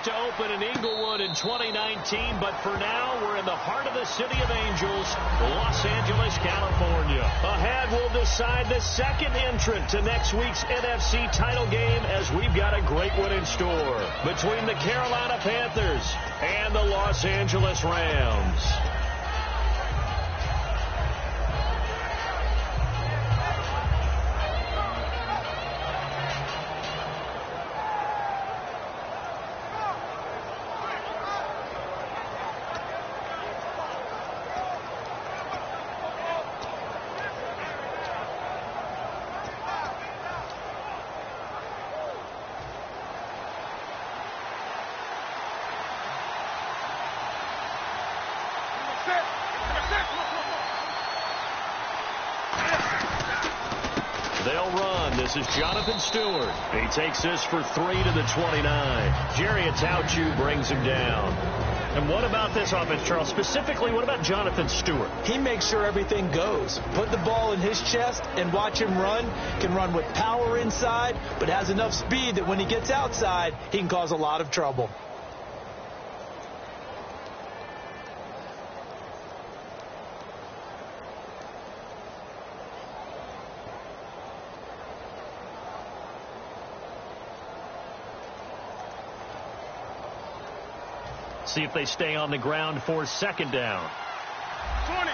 to open in Inglewood in 2019, but for now, we're in the heart of the City of Angels, Los Angeles, California. Ahead, we'll decide the second entrant to next week's NFC title game, as we've got a great one in store between the Carolina Panthers and the Los Angeles Rams. They'll run. This is Jonathan Stewart. He takes this for 3 to the 29. Jerry Atauchu brings him down. And what about this offense, Charles? Specifically, what about Jonathan Stewart? He makes sure everything goes. Put the ball in his chest and watch him run. Can run with power inside, but has enough speed that when he gets outside, he can cause a lot of trouble. See if they stay on the ground for second down. 20.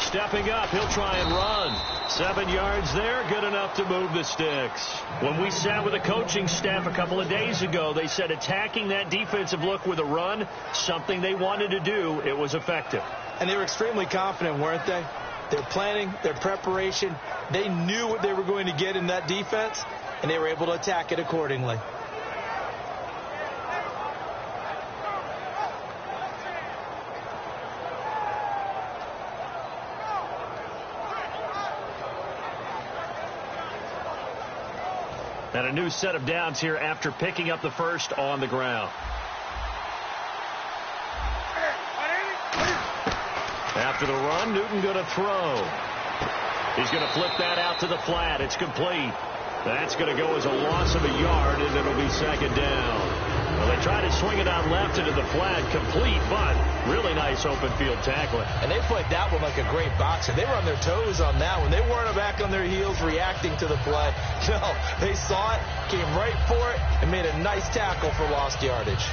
Stepping up, he'll try and run. 7 yards there, good enough to move the sticks. When we sat with the coaching staff a couple of days ago, they said attacking that defensive look with a run, something they wanted to do, it was effective. And they were extremely confident, weren't they? Their planning, their preparation, they knew what they were going to get in that defense, and they were able to attack it accordingly. And a new set of downs here after picking up the first on the ground. After the run, Newton going to throw. He's going to flip that out to the flat. It's complete. That's going to go as a loss of a yard, and it'll be second down. Well, they try to swing it out left into the flat, complete, but really nice open field tackling. And they played that one like a great boxer. They were on their toes on that one. They weren't back on their heels reacting to the play. No, they saw it, came right for it, and made a nice tackle for lost yardage.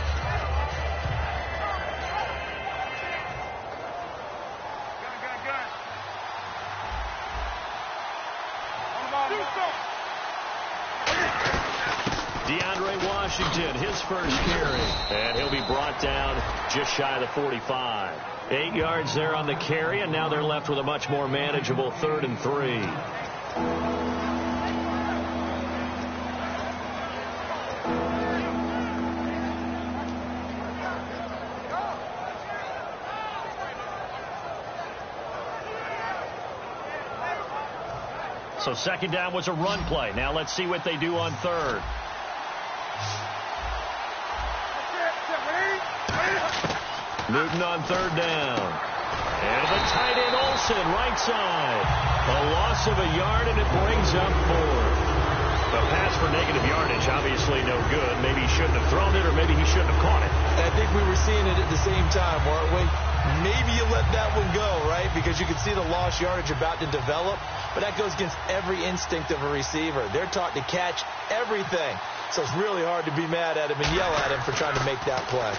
Washington, his first carry, and he'll be brought down just shy of the 45. 8 yards there on the carry, and now they're left with a much more manageable 3rd and 3. So second down was a run play. Now let's see what they do on 3rd. Newton on 3rd down. And the tight end Olsen, right side. A loss of a yard, and it brings up 4th. The pass for negative yardage, obviously no good. Maybe he shouldn't have thrown it, or maybe he shouldn't have caught it. I think we were seeing it at the same time, weren't we? Maybe you let that one go, right? Because you can see the lost yardage about to develop. But that goes against every instinct of a receiver. They're taught to catch everything. So it's really hard to be mad at him and yell at him for trying to make that play.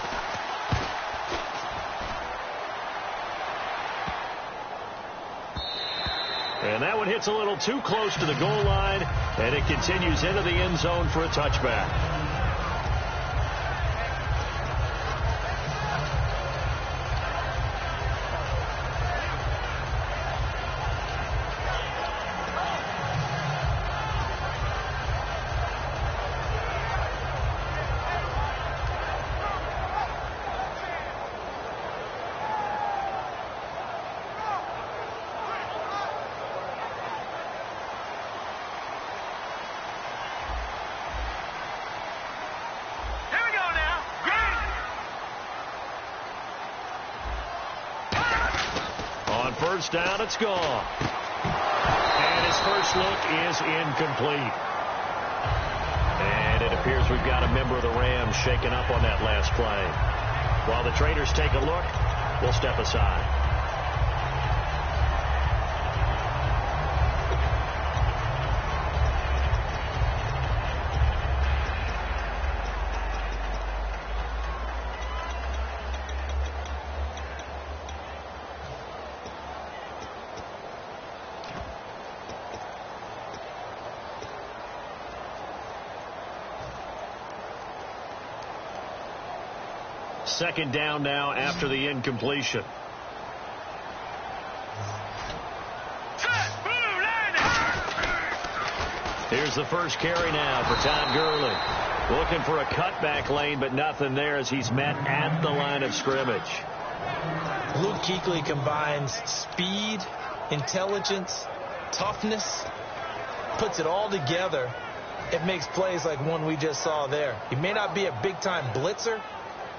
And that one hits a little too close to the goal line, and it continues into the end zone for a touchback. First down, it's gone. And his first look is incomplete. Appears we've got a member of the Rams shaken up on that last play. While the traders take a look, we'll step aside. Second down now after the incompletion. Here's the first carry now for Todd Gurley. Looking for a cutback lane, but nothing there as he's met at the line of scrimmage. Luke Kuechly combines speed, intelligence, toughness, puts it all together. It makes plays like one we just saw there. He may not be a big-time blitzer,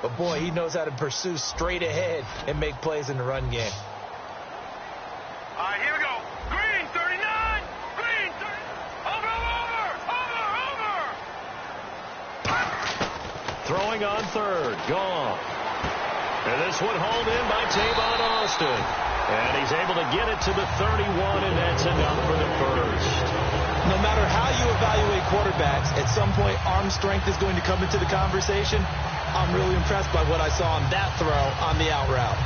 but, boy, he knows how to pursue straight ahead and make plays in the run game. All right, here we go. Green, 39. Green, 30. Over. Throwing on third. Gone. And this one hauled in by Tavon Austin. And he's able to get it to the 31, and that's enough for the first. No matter how you evaluate quarterbacks, at some point arm strength is going to come into the conversation. I'm really impressed by what I saw on that throw on the out route.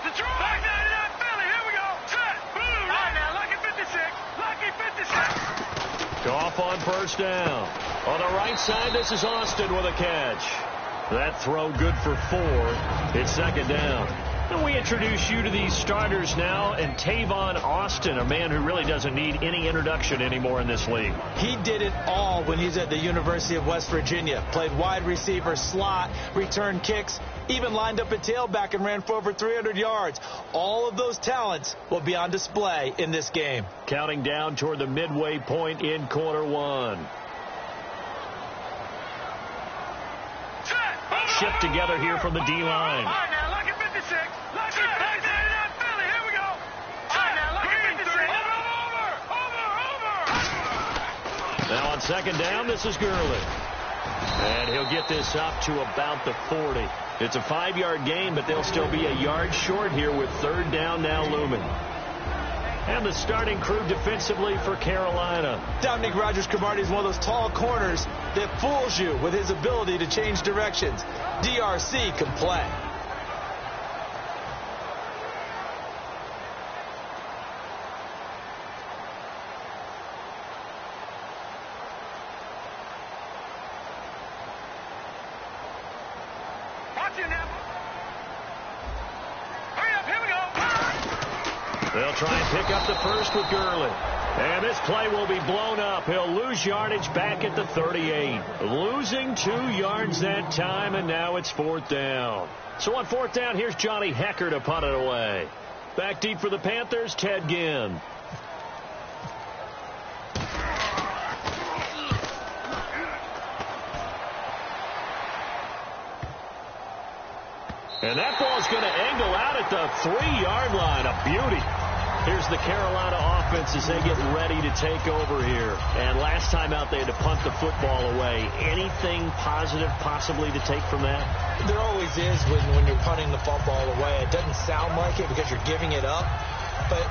Detroit! Back 99 Philly, here we go. Set, boom! All right, now, Lucky 56. Lucky 56. Off on first down. On the right side, this is Austin with a catch. That throw good for 4. It's second down. And we introduce you to these starters now, and Tavon Austin, a man who really doesn't need any introduction anymore in this league. He did it all when he's at the University of West Virginia. Played wide receiver, slot, returned kicks, even lined up at tailback and ran for over 300 yards. All of those talents will be on display in this game. Counting down toward the midway point in quarter one. Shift together here from the D-line. All right, now, Lucky 56. Lucky 59 Philly, here we go. All right, now, Lucky 56. Over. Now on second down, this is Gurley. And he'll get this up to about the 40. It's a 5-yard gain, but they'll still be a yard short here with third down now looming. And the starting crew defensively for Carolina. Dominique Rodgers-Cromartie is one of those tall corners that fools you with his ability to change directions. DRC can play. Watch it now. Hurry up, here we go. They'll try and pick up the first with Gurley. And this play will be blown up. He'll lose yardage back at the 38. Losing 2 yards that time, and now it's fourth down. So on fourth down, here's Johnny Hecker to punt it away. Back deep for the Panthers, Ted Ginn. And that ball's going to angle out at the 3-yard line. A beauty. Here's the Carolina offense as they get ready to take over here. And last time out, they had to punt the football away. Anything positive possibly to take from that? There always is when you're punting the football away. It doesn't sound like it because you're giving it up, but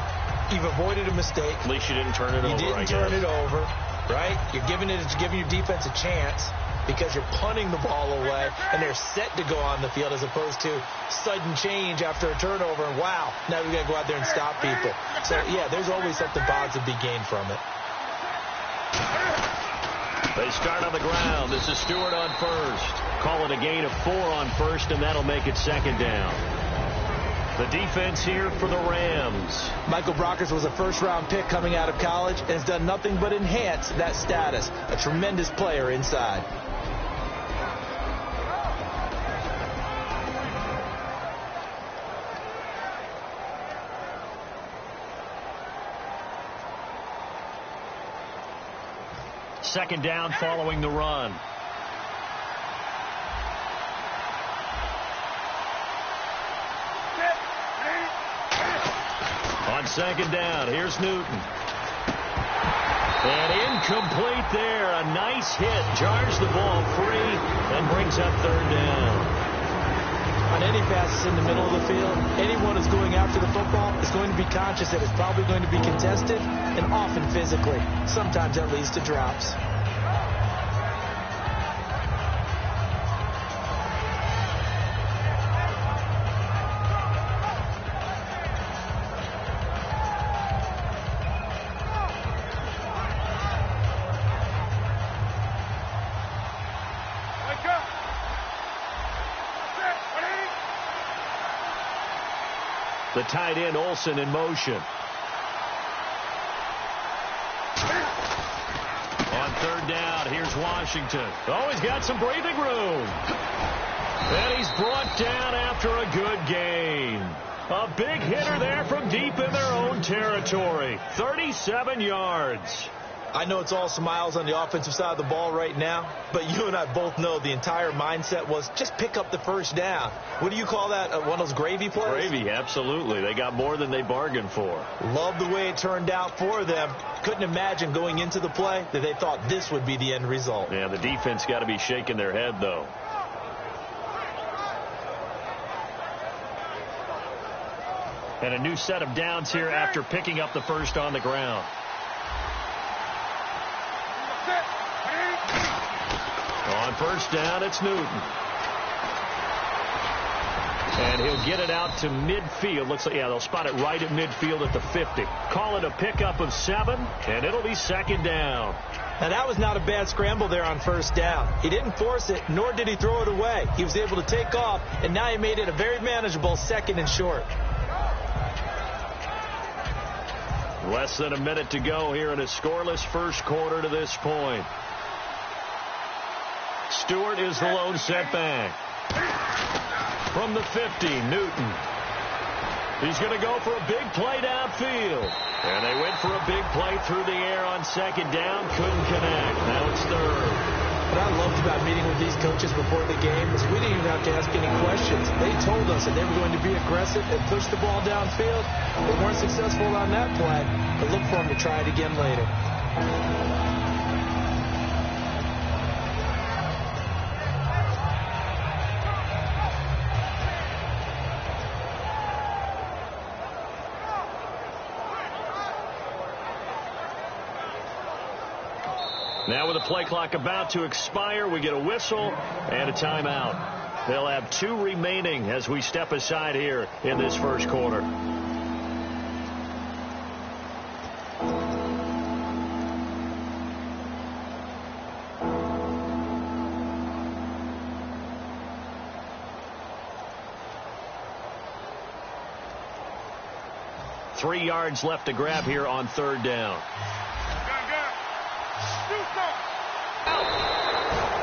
you've avoided a mistake. At least you didn't turn it over, You didn't turn it over, right? You're giving your defense a chance because you're punting the ball away, and they're set to go on the field as opposed to sudden change after a turnover, and wow, now we've got to go out there and stop people. So, yeah, there's always something positive to be gained from it. They start on the ground. This is Stewart on first. Call it a gain of 4 on first, and that'll make it second down. The defense here for the Rams. Michael Brockers was a first-round pick coming out of college and has done nothing but enhance that status. A tremendous player inside. Second down following the run. On second down, here's Newton. And incomplete there. A nice hit. Jars the ball free and brings up third down. On any passes in the middle of the field, anyone who's going after the football is going to be conscious that it's probably going to be contested and often physically. Sometimes that leads to drops. The tight end, Olsen, in motion. On third down, here's Washington. Oh, he's got some breathing room. And he's brought down after a good gain. A big hitter there from deep in their own territory. 37 yards. I know it's all smiles on the offensive side of the ball right now, but you and I both know the entire mindset was just pick up the first down. What do you call that? One of those gravy plays? Gravy, absolutely. They got more than they bargained for. Love the way it turned out for them. Couldn't imagine going into the play that they thought this would be the end result. Yeah, the defense got to be shaking their head, though. And a new set of downs here after picking up the first on the ground. On first down, it's Newton. And he'll get it out to midfield. Looks like, yeah, they'll spot it right at midfield at the 50. Call it a pickup of 7, and it'll be second down. Now, that was not a bad scramble there on first down. He didn't force it, nor did he throw it away. He was able to take off, and now he made it a very manageable second and short. Less than a minute to go here in a scoreless first quarter to this point. Stewart is the lone setback. From the 50, Newton. He's going to go for a big play downfield. And they went for a big play through the air on second down. Couldn't connect. Now it's third. What I loved about meeting with these coaches before the game is we didn't even have to ask any questions. They told us that they were going to be aggressive and push the ball downfield. They weren't successful on that play, but look for them to try it again later. Now with the play clock about to expire, we get a whistle and a timeout. They'll have 2 remaining as we step aside here in this first quarter. Three yards left to grab here on third down.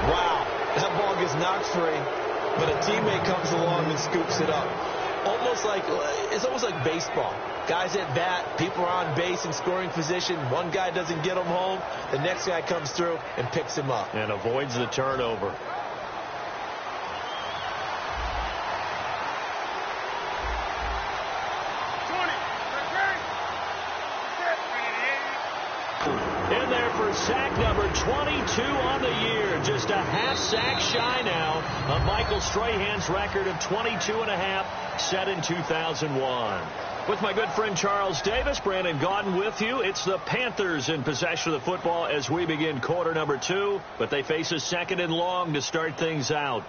Wow, that ball gets knocked free, but a teammate comes along and scoops it up. It's almost like baseball. Guys at bat, people are on base in scoring position. One guy doesn't get him home. The next guy comes through and picks him up. And avoids the turnover. In there for sack number 22 on the year. Just a half sack shy now of Michael Strahan's record of 22.5 set in 2001. With my good friend Charles Davis, Brandon Gaudin with you. It's the Panthers in possession of the football as we begin quarter number 2, but they face a second and long to start things out.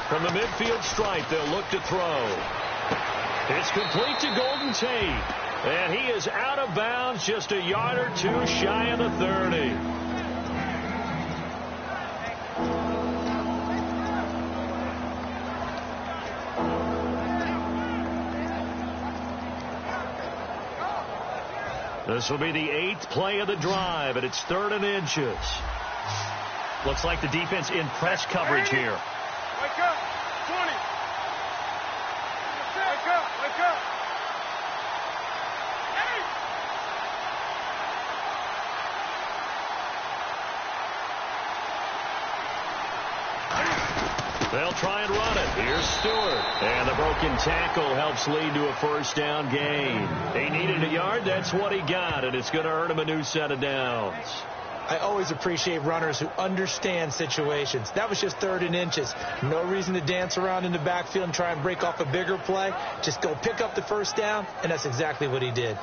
From the midfield stripe, they'll look to throw. It's complete to Golden Tate. And he is out of bounds just a yard or two shy of the 30. This will be the 8th play of the drive, and it's 3rd and inches. Looks like the defense in press coverage here. Wake up. 20. Wake up. Wake up. They'll try and run it. Here's Stewart. And the broken tackle helps lead to a first down gain. He needed a yard. That's what he got, and it's going to earn him a new set of downs. I always appreciate runners who understand situations. That was just 3rd and inches. No reason to dance around in the backfield and try and break off a bigger play. Just go pick up the first down, and that's exactly what he did.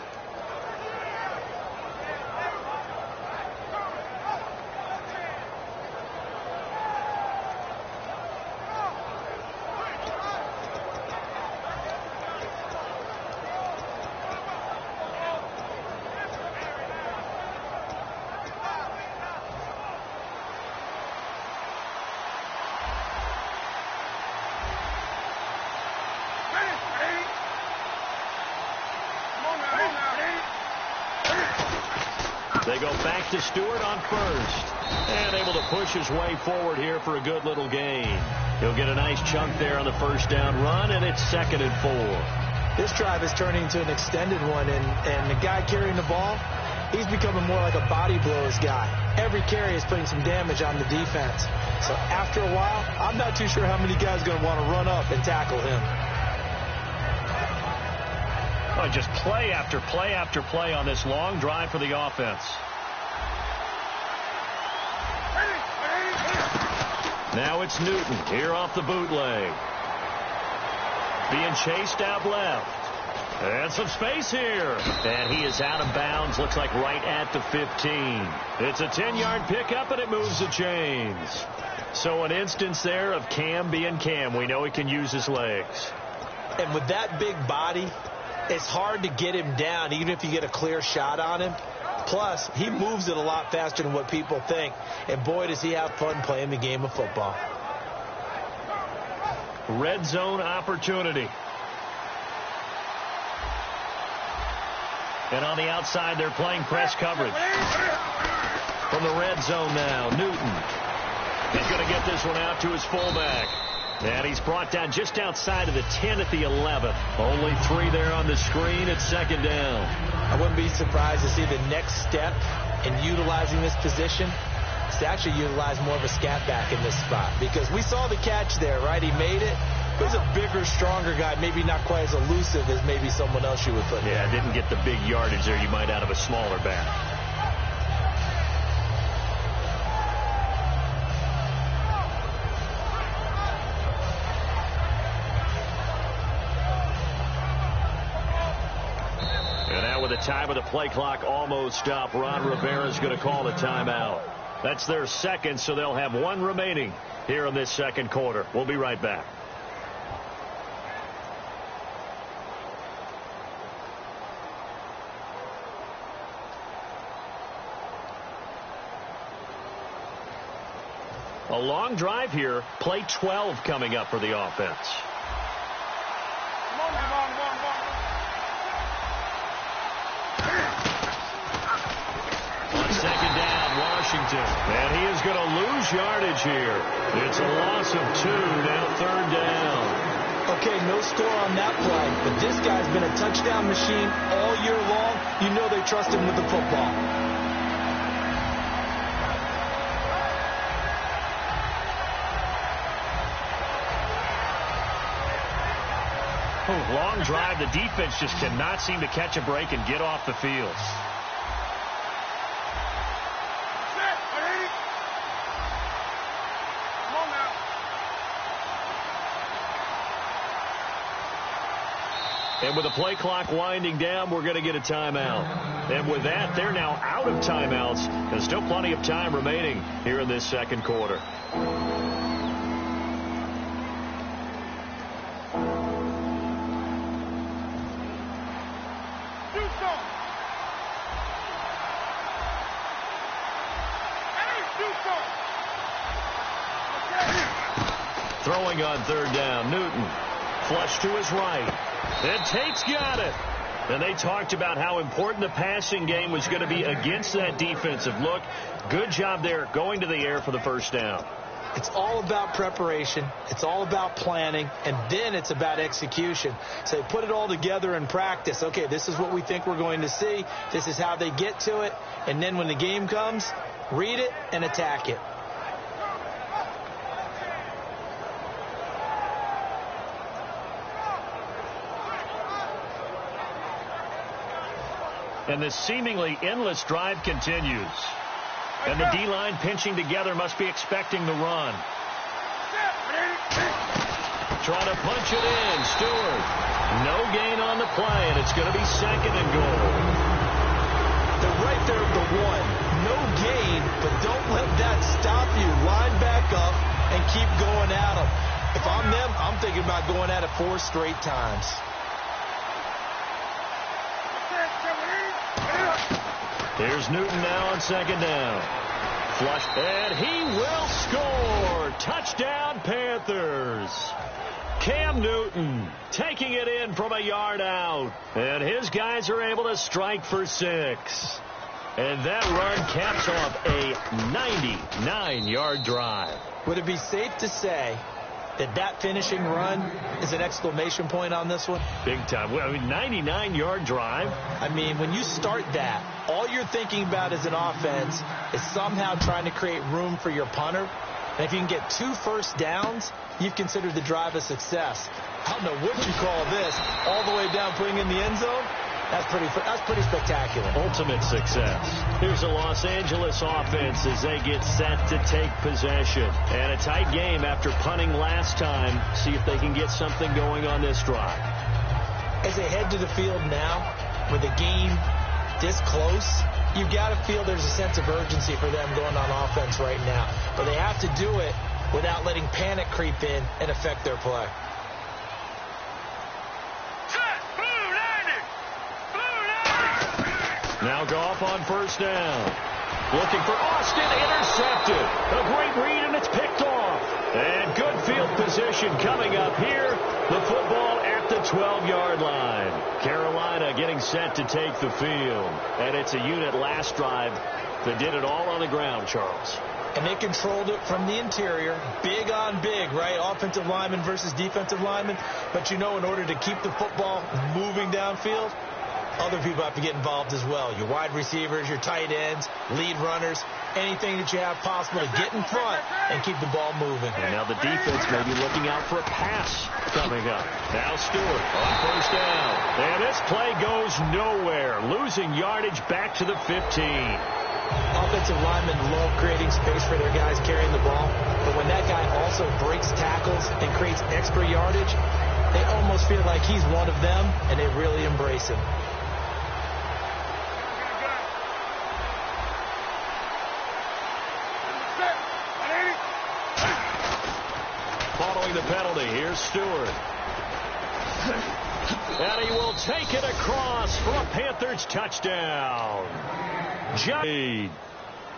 They go back to Stewart on first. And able to push his way forward here for a good little gain. He'll get a nice chunk there on the first down run, and it's 2nd and 4. This drive is turning into an extended one, and the guy carrying the ball, he's becoming more like a body blows guy. Every carry is putting some damage on the defense. So after a while, I'm not too sure how many guys are going to want to run up and tackle him. Oh, just play after play after play on this long drive for the offense. Now it's Newton here off the bootleg. Being chased out left. And some space here. And he is out of bounds. Looks like right at the 15. It's a 10-yard pickup, and it moves the chains. So an instance there of Cam being Cam. We know he can use his legs. And with that big body, it's hard to get him down, even if you get a clear shot on him. Plus, he moves it a lot faster than what people think. And boy, does he have fun playing the game of football. Red zone opportunity. And on the outside, they're playing press coverage. From the red zone now, Newton. He's going to get this one out to his fullback. And he's brought down just outside of the 10 at the 11. Only 3 there on the screen. It's 2nd down. I wouldn't be surprised to see the next step in utilizing this position is to actually utilize more of a scat back in this spot. Because we saw the catch there, right? He made it. He's a bigger, stronger guy, maybe not quite as elusive as maybe someone else you would put there. Yeah, didn't get the big yardage there you might out of a smaller back. With the time of the play clock almost stopped, Ron Rivera's going to call a timeout. That's their second, so they'll have 1 remaining here in this second quarter. We'll be right back. A long drive here. Play 12 coming up for the offense. And he is going to lose yardage here. It's a loss of 2, now 3rd down. Okay, no score on that play, but this guy's been a touchdown machine all year long. You know they trust him with the football. Oh, long drive. The defense just cannot seem to catch a break and get off the field. And with the play clock winding down, we're going to get a timeout. And with that, they're now out of timeouts. There's still plenty of time remaining here in this second quarter. Throwing on 3rd down, Newton. Flush to his right. And Tate's got it. And they talked about how important the passing game was going to be against that defensive look. Good job there going to the air for the first down. It's all about preparation. It's all about planning. And then it's about execution. So they put it all together in practice. Okay, this is what we think we're going to see. This is how they get to it. And then when the game comes, read it and attack it. And this seemingly endless drive continues. And the D-line pinching together must be expecting the run. Trying to punch it in. Stewart. No gain on the play, and it's going to be second and goal. They're right there at the one. No gain, but don't let that stop you. Line back up and keep going at them. If I'm them, I'm thinking about going at it 4 straight times. Here's Newton now on second down. Flush, and he will score. Touchdown, Panthers. Cam Newton taking it in from a yard out. And his guys are able to strike for 6. And that run caps off a 99-yard drive. Would it be safe to say that finishing run is an exclamation point on this one? Big time. Well, I mean, 99-yard drive. I mean, when you start that, all you're thinking about as an offense is somehow trying to create room for your punter. And if you can get 2 first downs, you've considered the drive a success. I don't know what you call this. All the way down, putting in the end zone. That's pretty spectacular. Ultimate success. Here's a Los Angeles offense as they get set to take possession. And a tight game after punting last time. See if they can get something going on this drive. As they head to the field now, with the game this close, you've got to feel there's a sense of urgency for them going on offense right now. But they have to do it without letting panic creep in and affect their play. Now Goff on first down. Looking for Austin, intercepted. A great read, and it's picked off. And good field position coming up here. The football at the 12-yard line. Carolina getting set to take the field. And it's a unit last drive that did it all on the ground, Charles. And they controlled it from the interior. Big on big, right? Offensive lineman versus defensive lineman. But you know, in order to keep the football moving downfield, other people have to get involved as well. Your wide receivers, your tight ends, lead runners, anything that you have possible to get in front and keep the ball moving. And now the defense may be looking out for a pass coming up. Now Stewart on first down. And this play goes nowhere. Losing yardage back to the 15. Offensive linemen love creating space for their guys carrying the ball. But when that guy also breaks tackles and creates extra yardage, they almost feel like he's one of them, and they really embrace him. Following the penalty, here's Stewart. And he will take it across for a Panthers touchdown.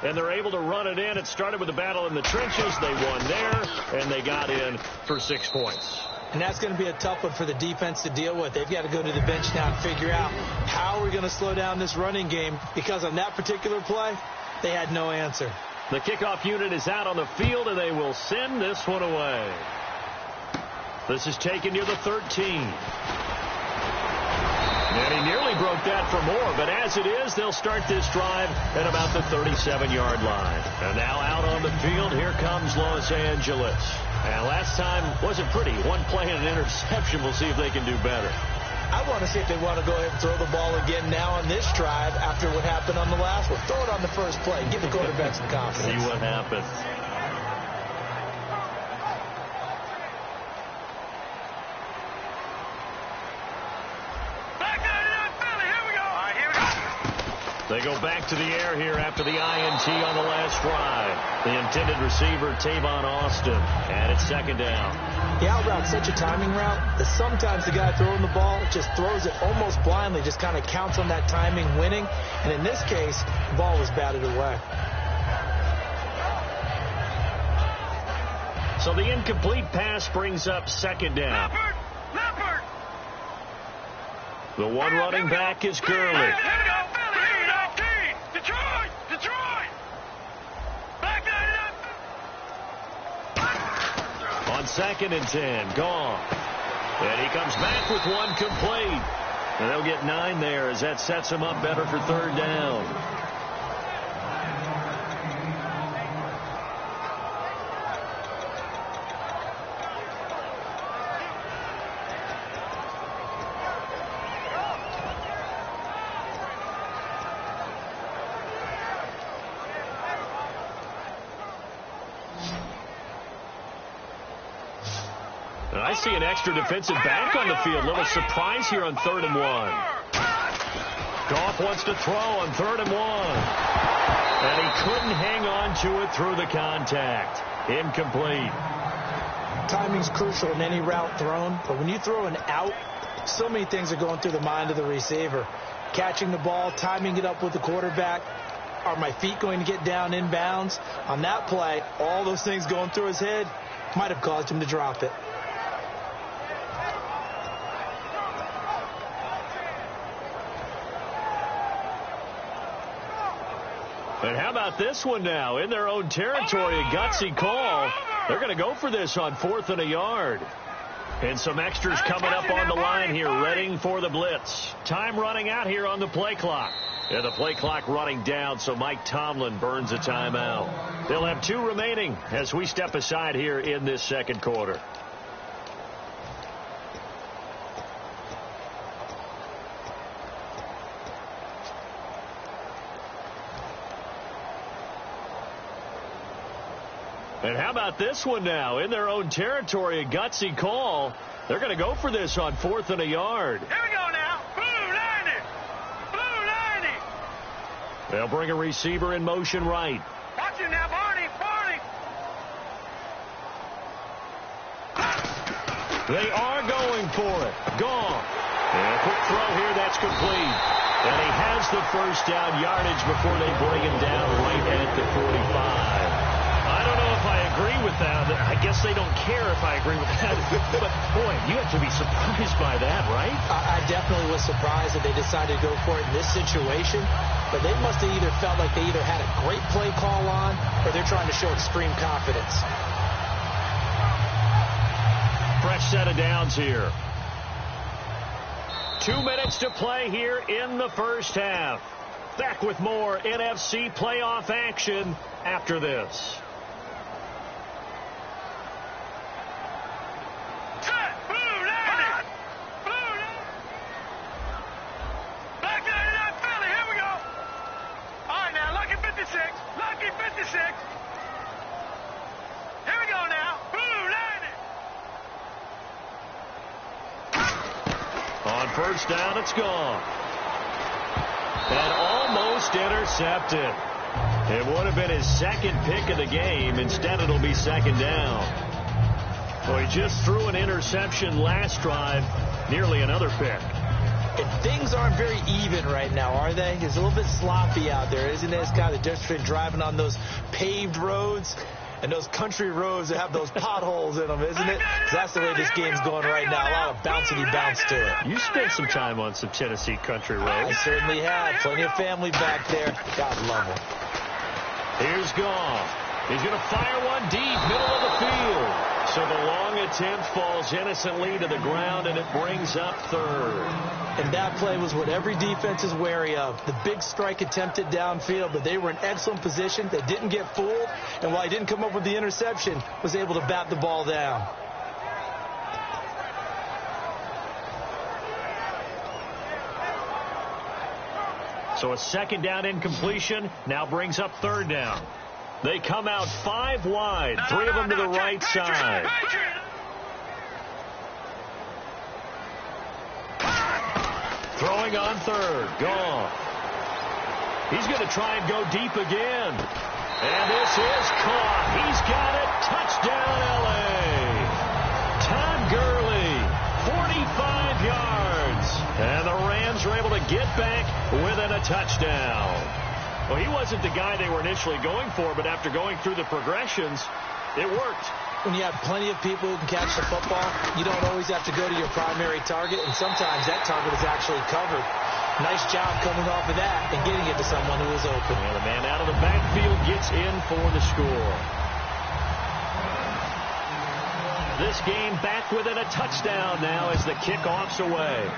And they're able to run it in. It started with a battle in the trenches. They won there, and they got in for 6 points. And that's going to be a tough one for the defense to deal with. They've got to go to the bench now and figure out how we're going to slow down this running game, because on that particular play, they had no answer. The kickoff unit is out on the field, and they will send this one away. This is taken near the 13. And he nearly broke that for more, but as it is, they'll start this drive at about the 37-yard line. And now out on the field, here comes Los Angeles. And last time wasn't pretty. One play and an interception. We'll see if they can do better. I want to see if they want to go ahead and throw the ball again now on this drive after what happened on the last one. Throw it on the first play. Give the quarterback some confidence. See what happens. They go back to the air here after the INT on the last drive. The intended receiver, Tavon Austin, and it's second down. The out route's such a timing route that sometimes the guy throwing the ball just throws it almost blindly, just kind of counts on that timing winning. And in this case, the ball was batted away. So the incomplete pass brings up second down. Leopard! The one running back is Gurley. Here we go, Philly. Detroit. Back 99. On 2nd and 10, gone. And he comes back with one complete. And they'll get 9 there as that sets him up better for 3rd down. I see an extra defensive back on the field. Little surprise here on 3rd and 1. Goff wants to throw on 3rd and 1. And he couldn't hang on to it through the contact. Incomplete. Timing's crucial in any route thrown, but when you throw an out, so many things are going through the mind of the receiver. Catching the ball, timing it up with the quarterback. Are my feet going to get down inbounds? On that play, all those things going through his head might have caused him to drop it. And how about this one now? In their own territory, a gutsy call. They're going to go for this on 4th and a yard. And some extras coming up on the line here, readying for the blitz. Time running out here on the play clock. And the play clock running down, so Mike Tomlin burns a timeout. They'll have 2 remaining as we step aside here in this 2nd quarter. And how about this one now? In their own territory, a gutsy call. They're going to go for this on 4th and a yard. Here we go now. Blue 90. They'll bring a receiver in motion right. Watch him now, Barney. They are going for it. Gone. And a quick throw here. That's complete. And he has the 1st down yardage before they bring him down right at the 45. I don't know if I agree with that. I guess they don't care if I agree with that. But, boy, you have to be surprised by that, right? I definitely was surprised that they decided to go for it in this situation. But they must have either felt like they either had a great play call on or they're trying to show extreme confidence. Fresh set of downs here. 2 minutes to play here in the 1st half. Back with more NFC playoff action after this. First down, it's gone. And almost intercepted. It would have been his 2nd pick of the game. Instead, it'll be 2nd down. Well, he just threw an interception last drive. Nearly another pick. And things aren't very even right now, are they? It's a little bit sloppy out there, isn't it? It's kind of the difference between driving on those paved roads and those country roads that have those potholes in them, isn't it? That's the way this game's going right now. A lot of bouncy bounce to it. You spent some time on some Tennessee country roads. I certainly have. Plenty of family back there. God love them. Here's Goff. He's going to fire one deep, middle of the field. So the long attempt falls innocently to the ground, and it brings up 3rd. And that play was what every defense is wary of. The big strike attempted downfield, but they were in excellent position. They didn't get fooled, and while he didn't come up with the interception, was able to bat the ball down. So a 2nd down incompletion now brings up 3rd down. They come out 5 wide, 3 of them to the right side. Throwing on 3rd, gone. He's going to try and go deep again. And this is caught. He's got it. Touchdown, L.A. Todd Gurley, 45 yards. And the Rams are able to get back within a touchdown. Well, he wasn't the guy they were initially going for, but after going through the progressions, it worked. when you have plenty of people who can catch the football, you don't always have to go to your primary target, and sometimes that target is actually covered. Nice job coming off of that and getting it to someone who was open. And the man out of the backfield gets in for the score. This game back within a touchdown now as the kickoff's away.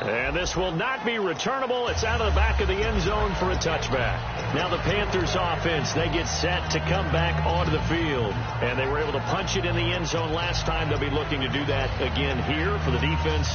And this will not be returnable. It's out of the back of the end zone for a touchback. Now the Panthers offense, they get set to come back onto the field. And they were able to punch it in the end zone last time. They'll be looking to do that again here for the defense.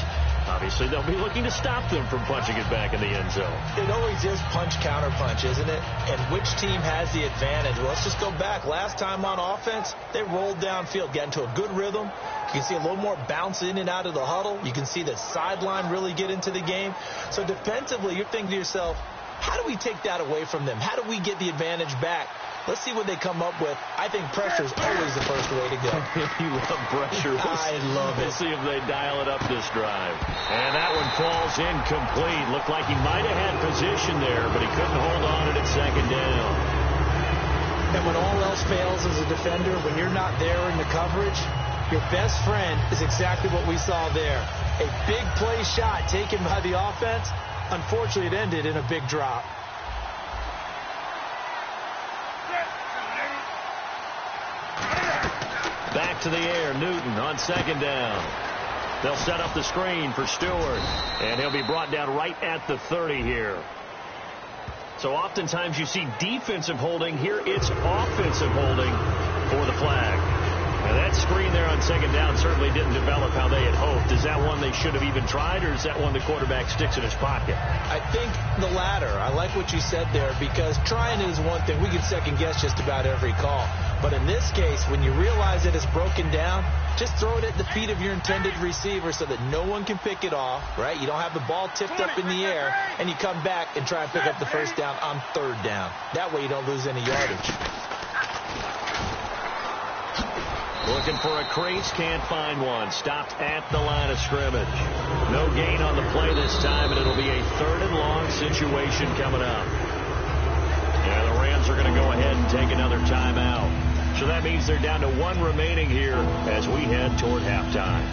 Obviously, they'll be looking to stop them from punching it back in the end zone. It always is punch-counter-punch, isn't it? And which team has the advantage? Well, let's just go back. Last time on offense, they rolled downfield, got into a good rhythm. You can see a little more bounce in and out of the huddle. You can see the sideline really get into the game. So defensively, you're thinking to yourself, how do we take that away from them? How do we get the advantage back? Let's see what they come up with. I think pressure is always the first way to go. You love pressure. I love it. We'll see if they dial it up this drive. And that one falls incomplete. Looked like he might have had position there, but he couldn't hold on it at second down. And when all else fails as a defender, when you're not there in the coverage, your best friend is exactly what we saw there. A big play shot taken by the offense. Unfortunately, it ended in a big drop. Back to the air, Newton on second down. They'll set up the screen for Stewart, and he'll be brought down right at the 30 here. So oftentimes you see defensive holding. Here it's offensive holding for the flag. Now that screen there on second down certainly didn't develop how they had hoped. Is that one they should have even tried, or is that one the quarterback sticks in his pocket? I think the latter. I like what you said there, because trying it is one thing. We can second guess just about every call. But in this case, when you realize that it's broken down, just throw it at the feet of your intended receiver so that no one can pick it off, right? You don't have the ball tipped up in the air, and you come back and try and pick up the first down on third down. That way you don't lose any yardage. Looking for a crease, can't find one. Stopped at the line of scrimmage. No gain on the play this time, and it'll be a third and long situation coming up. Yeah, the Rams are going to go ahead and take another timeout. So that means they're down to one remaining here as we head toward halftime.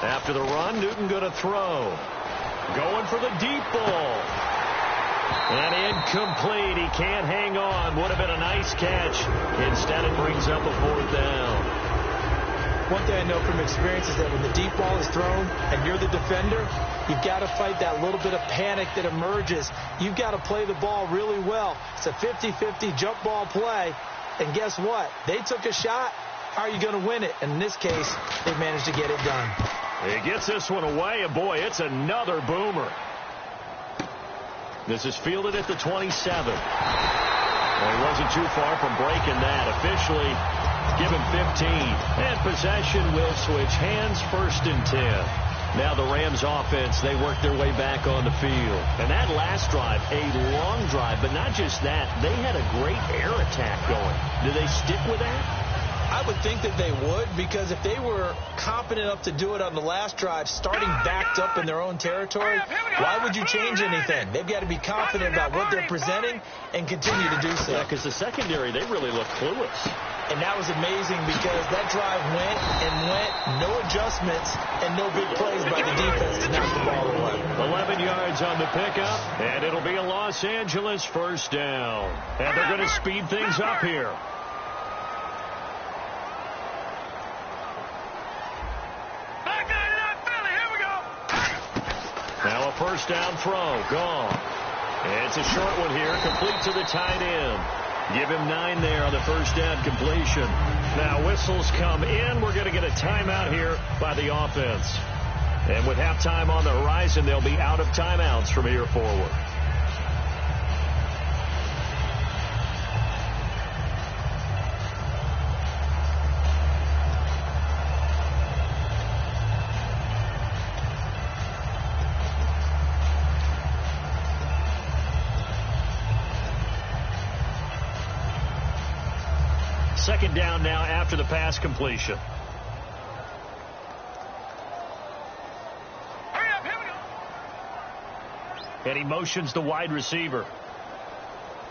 After the run, Newton going to throw. Going for the deep ball. And incomplete. He can't hang on. Would have been a nice catch. Instead, it brings up a fourth down. One thing I know from experience is that when the deep ball is thrown and you're the defender, you've got to fight that little bit of panic that emerges. You've got to play the ball really well. It's a 50-50 jump ball play. And guess what? They took a shot. How are you going to win it? And in this case, they managed to get it done. He gets this one away, and boy, it's another boomer. This is fielded at the 27. Well, he wasn't too far from breaking that. Officially given 15. And possession will switch hands, 1st and 10. Now the Rams offense, they work their way back on the field. And that last drive, a long drive, but not just that. They had a great air attack going. Do they stick with that? I would think that they would, because if they were confident enough to do it on the last drive, starting backed up in their own territory, why would you change anything? They've got to be confident about what they're presenting and continue to do so. Yeah, because the secondary, they really look clueless. And that was amazing, because that drive went and went, no adjustments, and no big plays by the defense to knock the ball away. 11 yards on the pickup, and it'll be a Los Angeles 1st down. And they're going to speed things up here. Now a 1st down throw, gone. It's a short one here, complete to the tight end. Give him 9 there on the 1st down completion. Now whistles come in. We're going to get a timeout here by the offense. And with halftime on the horizon, they'll be out of timeouts from here forward. second down now after the pass completion. Hurry up, here we go. And he motions the wide receiver.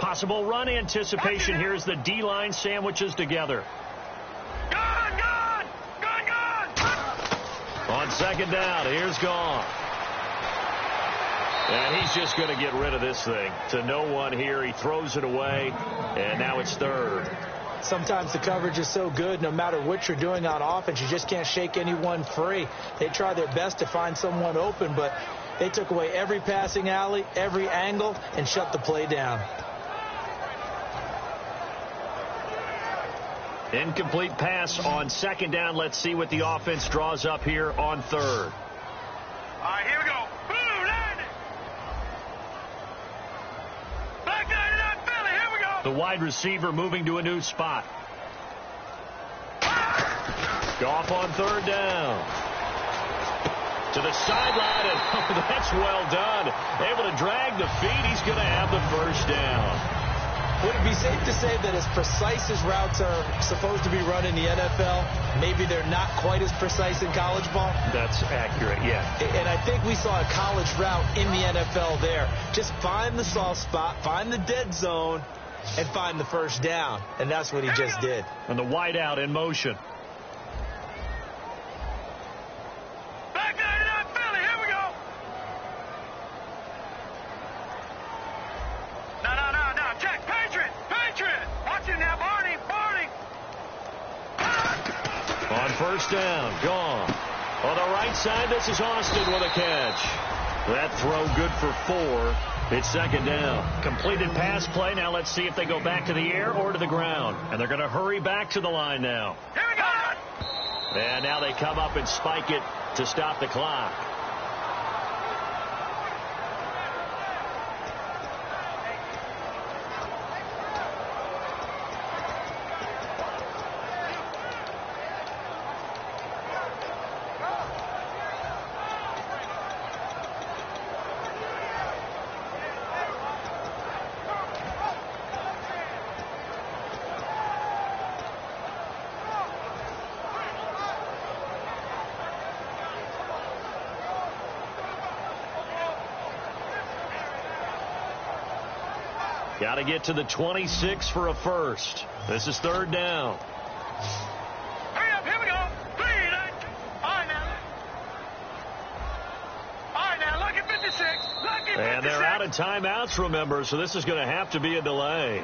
Possible run anticipation here as the D-line sandwiches together. Gone! On second down, here's gone. And he's just going to get rid of this thing. To no one here. He throws it away, and now it's third. Sometimes the coverage is so good, no matter what you're doing on offense, you just can't shake anyone free. They try their best to find someone open, but they took away every passing alley, every angle, and shut the play down. Incomplete pass on second down. Let's see what the offense draws up here on third. All right, here we go. Boom, landed. Back 99 Philly, here we go. The wide receiver moving to a new spot. Goff on third down. To the sideline, and that's well done. Able to drag the feet. He's going to have the first down. Would it be safe to say that as precise as routes are supposed to be run in the NFL, maybe they're not quite as precise in college ball? That's accurate, yeah. And I think we saw a college route in the NFL there. Just find the soft spot, find the dead zone, and find the first down. And that's what he just did. And the wide out in motion. Back 99 Philly, here we go. No, check. Patriot. Watch him now, Barney. On first down, gone. On the right side, this is Austin with a catch. That throw good for 4. It's second down. Completed pass play. Now let's see if they go back to the air or to the ground. And they're going to hurry back to the line now. Here we go. And now they come up and spike it to stop the clock. Got to get to the 26 for a first. This is third down. Hurry up, here we go. All right, now, lucky 56. Lucky 56. And they're out of timeouts, remember, so this is going to have to be a delay.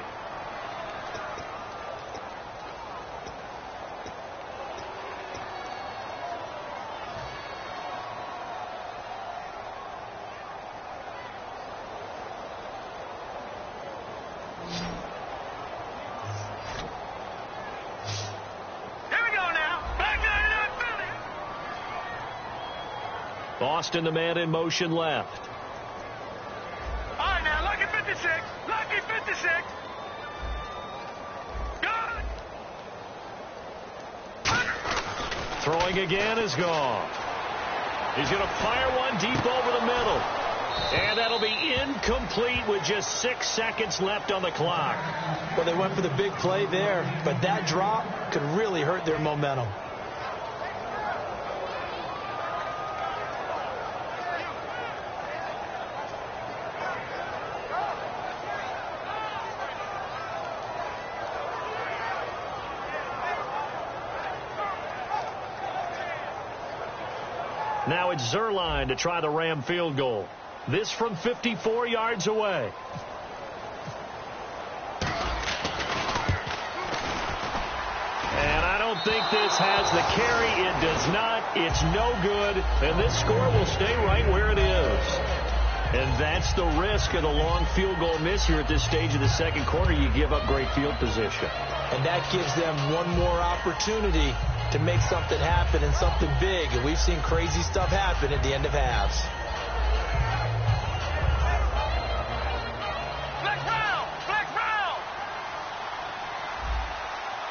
Austin, the man in motion left. All right, now, lucky 56. Lucky 56. Good. Throwing again is gone. He's going to fire one deep over the middle. And that'll be incomplete with just 6 seconds left on the clock. Well, they went for the big play there, but that drop could really hurt their momentum. Now it's Zerline to try the Ram field goal. This from 54 yards away. And I don't think this has the carry. It does not. It's no good. And this score will stay right where it is. And that's the risk of the long field goal miss here at this stage of the second quarter. You give up great field position. And that gives them one more opportunity to make something happen and something big. And we've seen crazy stuff happen at the end of halves.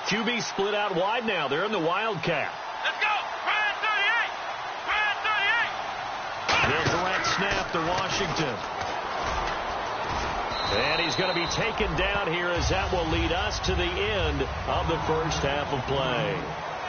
QB split out wide now. They're in the Wildcat. Let's go. Ryan 38. They'll direct snap to Washington. And he's going to be taken down here as that will lead us to the end of the first half of play.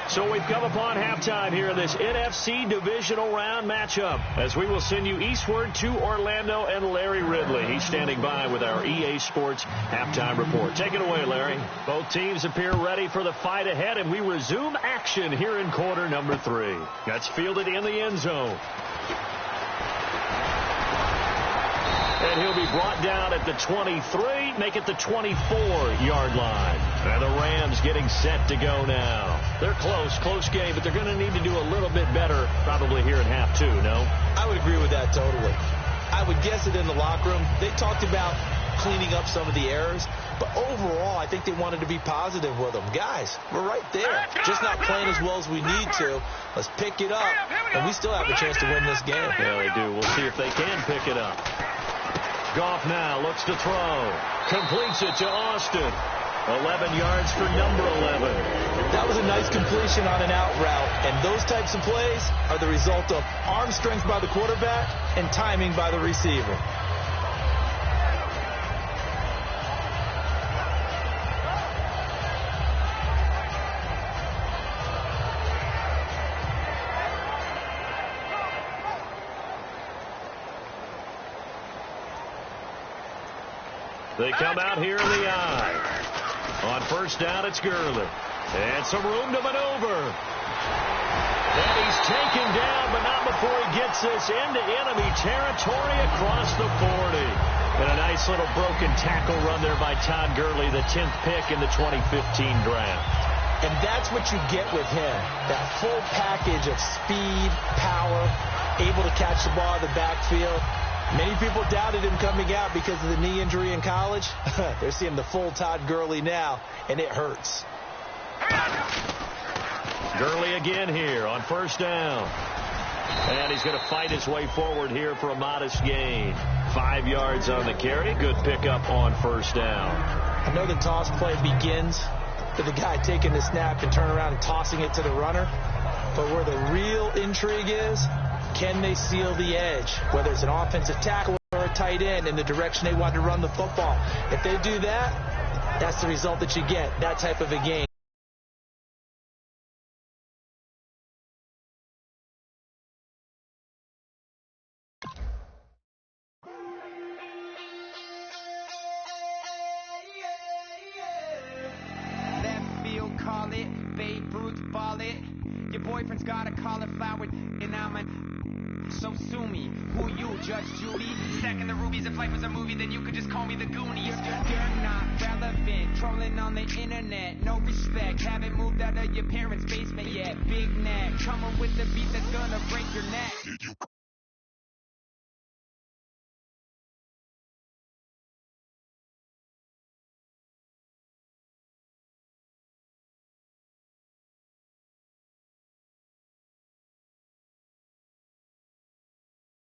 So we've come upon halftime here in this NFC divisional round matchup as we will send you eastward to Orlando and Larry Ridley. He's standing by with our EA Sports halftime report. Take it away, Larry. Both teams appear ready for the fight ahead, and we resume action here in quarter number 3. That's fielded in the end zone. And he'll be brought down at the 23, make it the 24-yard line. And the Rams getting set to go now. They're close game, but they're going to need to do a little bit better probably here in half 2, no? I would agree with that totally. I would guess it in the locker room. They talked about cleaning up some of the errors, but overall, I think they wanted to be positive with them. Guys, we're right there. Just not playing as well as we need to. Let's pick it up, and we still have a chance to win this game. Yeah, they do. We'll see if they can pick it up. Goff now looks to throw. Completes it to Austin. 11 yards for number 11. That was a nice completion on an out route, and those types of plays are the result of arm strength by the quarterback and timing by the receiver. They come out here in the eye. On first down, it's Gurley. And some room to maneuver. And he's taken down, but not before he gets this into enemy territory across the 40. And a nice little broken tackle run there by Todd Gurley, the 10th pick in the 2015 draft. And that's what you get with him. That full package of speed, power, able to catch the ball in the backfield. Many people doubted him coming out because of the knee injury in college. They're seeing the full Todd Gurley now, and it hurts. Gurley again here on first down. And he's going to fight his way forward here for a modest gain. 5 yards on the carry. Good pickup on first down. I know the toss play begins with the guy taking the snap and turn around and tossing it to the runner. But where the real intrigue is, can they seal the edge, whether it's an offensive tackle or a tight end in the direction they want to run the football? If they do that, that's the result that you get, that type of a game. Left field, call it, Babe Ruth, ball it. Your boyfriend's got a cauliflower, and so sue me. Who you, Judge Judy? Stacking the rubies. If life was a movie, then you could just call me the Goonies. You're not relevant. Trolling on the internet. No respect. Haven't moved out of your parents' basement yet. Big neck. Coming with the beat that's gonna break your neck.